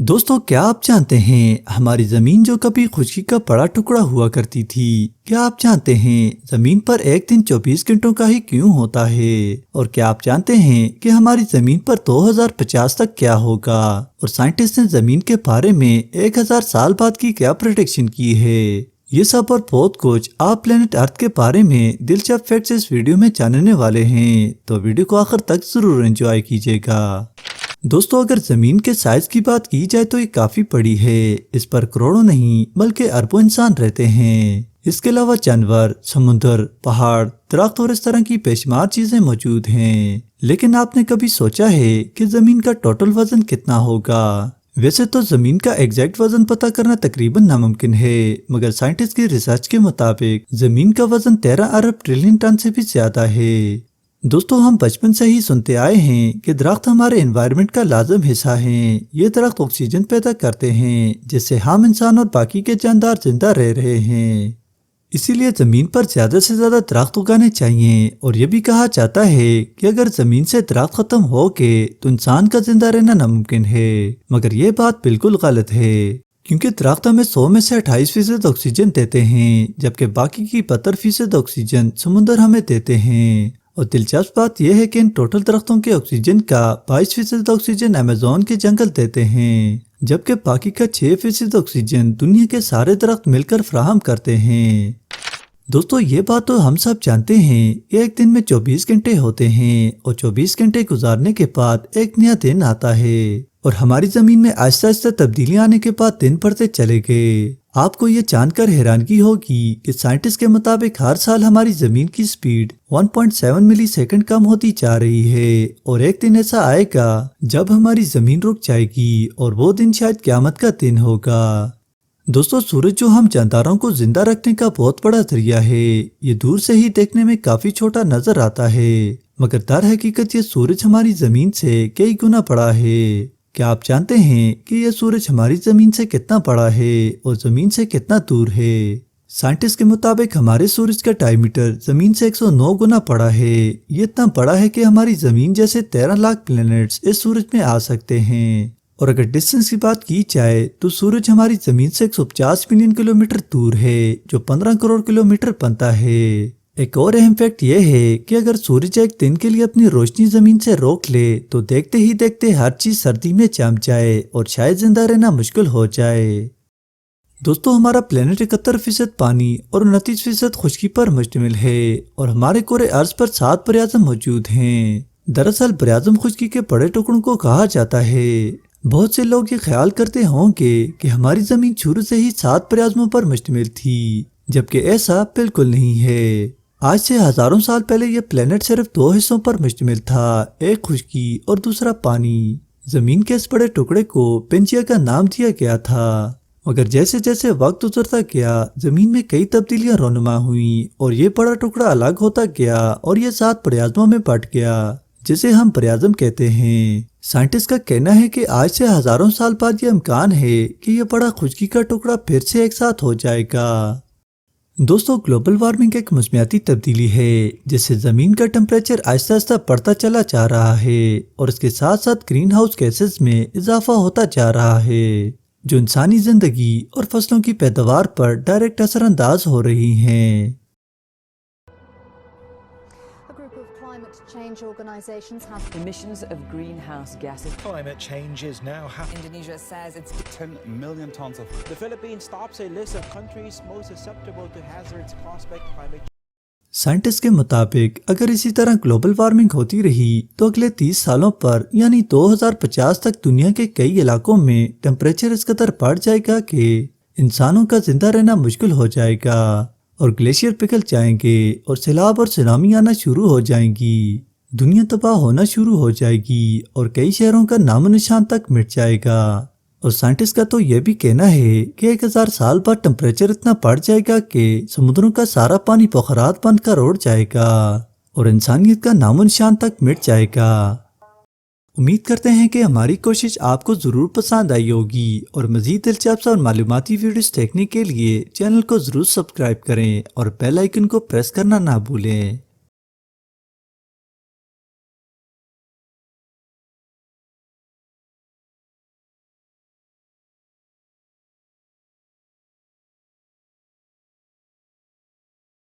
دوستو کیا آپ جانتے ہیں ہماری زمین جو کبھی خشکی کا بڑا ٹکڑا ہوا کرتی تھی، کیا آپ جانتے ہیں زمین پر ایک دن 24 گھنٹوں کا ہی کیوں ہوتا ہے؟ اور کیا آپ جانتے ہیں کہ ہماری زمین پر 2050 تک کیا ہوگا؟ اور سائنٹسٹ نے زمین کے بارے میں 1000 سال بعد کی کیا پریڈکشن کی ہے؟ یہ سب اور بہت کچھ آپ پلینٹ ارتھ کے بارے میں دلچسپ فیکٹس اس ویڈیو میں جاننے والے ہیں، تو ویڈیو کو آخر تک ضرور انجوائے کیجیے گا۔ دوستو اگر زمین کے سائز کی بات کی جائے تو یہ کافی بڑی ہے، اس پر کروڑوں نہیں بلکہ اربوں انسان رہتے ہیں۔ اس کے علاوہ جانور، سمندر، پہاڑ، درخت اور اس طرح کی بے شمار چیزیں موجود ہیں۔ لیکن آپ نے کبھی سوچا ہے کہ زمین کا ٹوٹل وزن کتنا ہوگا؟ ویسے تو زمین کا ایگزیکٹ وزن پتہ کرنا تقریباً ناممکن ہے، مگر سائنٹسٹ کی ریسرچ کے مطابق زمین کا وزن 13 ارب ٹریلین ٹن سے بھی زیادہ ہے۔ دوستو ہم بچپن سے ہی سنتے آئے ہیں کہ درخت ہمارے انوائرمنٹ کا لازم حصہ ہیں۔ یہ درخت آکسیجن پیدا کرتے ہیں جس سے ہم انسان اور باقی کے جاندار زندہ رہ رہے ہیں۔ اسی لیے زمین پر زیادہ سے زیادہ درخت اگانے چاہیے، اور یہ بھی کہا جاتا ہے کہ اگر زمین سے درخت ختم ہو گئے تو انسان کا زندہ رہنا ناممکن ہے، مگر یہ بات بالکل غلط ہے، کیونکہ درخت ہمیں 100 میں سے 28% آکسیجن دیتے ہیں، جبکہ باقی کی 72% آکسیجن سمندر ہمیں دیتے ہیں۔ اور دلچسپ بات یہ ہے کہ ان ٹوٹل درختوں کے آکسیجن کا 22% آکسیجن امیزون کے جنگل دیتے ہیں، جبکہ باقی کا 6% آکسیجن دنیا کے سارے درخت مل کر فراہم کرتے ہیں۔ دوستو یہ بات تو ہم سب جانتے ہیں کہ ایک دن میں 24 گھنٹے ہوتے ہیں، اور 24 گھنٹے گزارنے کے بعد ایک نیا دن آتا ہے، اور ہماری زمین میں آہستہ آہستہ تبدیلیاں آنے کے بعد دن بڑھتے چلے گئے۔ آپ کو یہ جان کر حیرانگی ہوگی کہ سائنٹسٹ کے مطابق ہر سال ہماری زمین کی سپیڈ 1.7 ملی سیکنڈ کم ہوتی جا رہی ہے، اور ایک دن ایسا آئے گا جب ہماری زمین رک جائے گی، اور وہ دن شاید قیامت کا دن ہوگا۔ دوستو سورج جو ہم جانداروں کو زندہ رکھنے کا بہت بڑا ذریعہ ہے، یہ دور سے ہی دیکھنے میں کافی چھوٹا نظر آتا ہے، مگر در حقیقت یہ سورج ہماری زمین سے کئی گنا بڑا ہے۔ کیا آپ جانتے ہیں کہ یہ سورج ہماری زمین سے کتنا بڑا ہے اور زمین سے کتنا دور ہے؟ سائنٹسٹ کے مطابق ہمارے سورج کا ڈائیمیٹر زمین سے 109 گنا بڑا ہے۔ یہ اتنا بڑا ہے کہ ہماری زمین جیسے 13 لاکھ پلینٹس اس سورج میں آ سکتے ہیں۔ اور اگر ڈسٹنس کی بات کی جائے تو سورج ہماری زمین سے 150 ملین کلومیٹر دور ہے، جو 15 کروڑ کلومیٹر بنتا ہے۔ ایک اور اہم فیکٹ یہ ہے کہ اگر سورج ایک دن کے لیے اپنی روشنی زمین سے روک لے تو دیکھتے ہی دیکھتے ہر چیز سردی میں جم جائے اور شاید زندہ رہنا مشکل ہو جائے۔ دوستو ہمارا پلینٹ 71% پانی اور 29% خشکی پر مشتمل ہے، اور ہمارے کورے ارض پر 7 براعظم موجود ہیں۔ دراصل براعظم خشکی کے بڑے ٹکڑوں کو کہا جاتا ہے۔ بہت سے لوگ یہ خیال کرتے ہوں گے کہ ہماری زمین شروع سے ہی 7 براعظموں پر مشتمل تھی، جبکہ ایسا بالکل نہیں ہے۔ آج سے ہزاروں سال پہلے یہ پلینٹ صرف 2 حصوں پر مشتمل تھا، ایک خشکی اور دوسرا پانی۔ زمین کے اس بڑے ٹکڑے کو پنجیا کا نام دیا گیا تھا، مگر جیسے جیسے وقت گزرتا گیا زمین میں کئی تبدیلیاں رونما ہوئیں، اور یہ بڑا ٹکڑا الگ ہوتا گیا اور یہ 7 براعظموں میں بٹ گیا، جسے ہم براعظم کہتے ہیں۔ سائنٹسٹ کا کہنا ہے کہ آج سے ہزاروں سال بعد یہ امکان ہے کہ یہ بڑا خشکی کا ٹکڑا پھر سے ایک ساتھ ہو جائے گا۔ دوستو گلوبل وارمنگ ایک موسمیاتی تبدیلی ہے جس سے زمین کا ٹمپریچر آہستہ آہستہ بڑھتا چلا جا رہا ہے، اور اس کے ساتھ ساتھ گرین ہاؤس گیسز میں اضافہ ہوتا جا رہا ہے، جو انسانی زندگی اور فصلوں کی پیداوار پر ڈائریکٹ اثر انداز ہو رہی ہیں۔ Change organizations have emissions of greenhouse gases. Climate change is now happening. Indonesia says it's 10 million tons of. The Philippines tops a list of countries most susceptible to hazards caused by climate change. Scientist کے مطابق اگر اسی طرح global warming ہوتی رہی تو اگلے 30 سالوں پر یعنی 2050 تک دنیا کے کئی علاقوں میں ٹمپریچر اس قدر بڑھ جائے گا کہ انسانوں کا زندہ رہنا مشکل ہو جائے گا، اور گلیشیئر پگھل جائیں گے، اور سیلاب اور سونامی آنا شروع ہو جائیں گی، دنیا تباہ ہونا شروع ہو جائے گی، اور کئی شہروں کا نام و نشان تک مٹ جائے گا۔ اور سائنٹسٹ کا تو یہ بھی کہنا ہے کہ 1000 سال بعد ٹمپریچر اتنا بڑھ جائے گا کہ سمندروں کا سارا پانی بخارات بن کر اڑ جائے گا، اور انسانیت کا نام و نشان تک مٹ جائے گا۔ امید کرتے ہیں کہ ہماری کوشش آپ کو ضرور پسند آئی ہوگی، اور مزید دلچسپ اور معلوماتی ویڈیوز دیکھنے کے لیے چینل کو ضرور سبسکرائب کریں اور بیل آئیکن کو پریس کرنا نہ بھولیں۔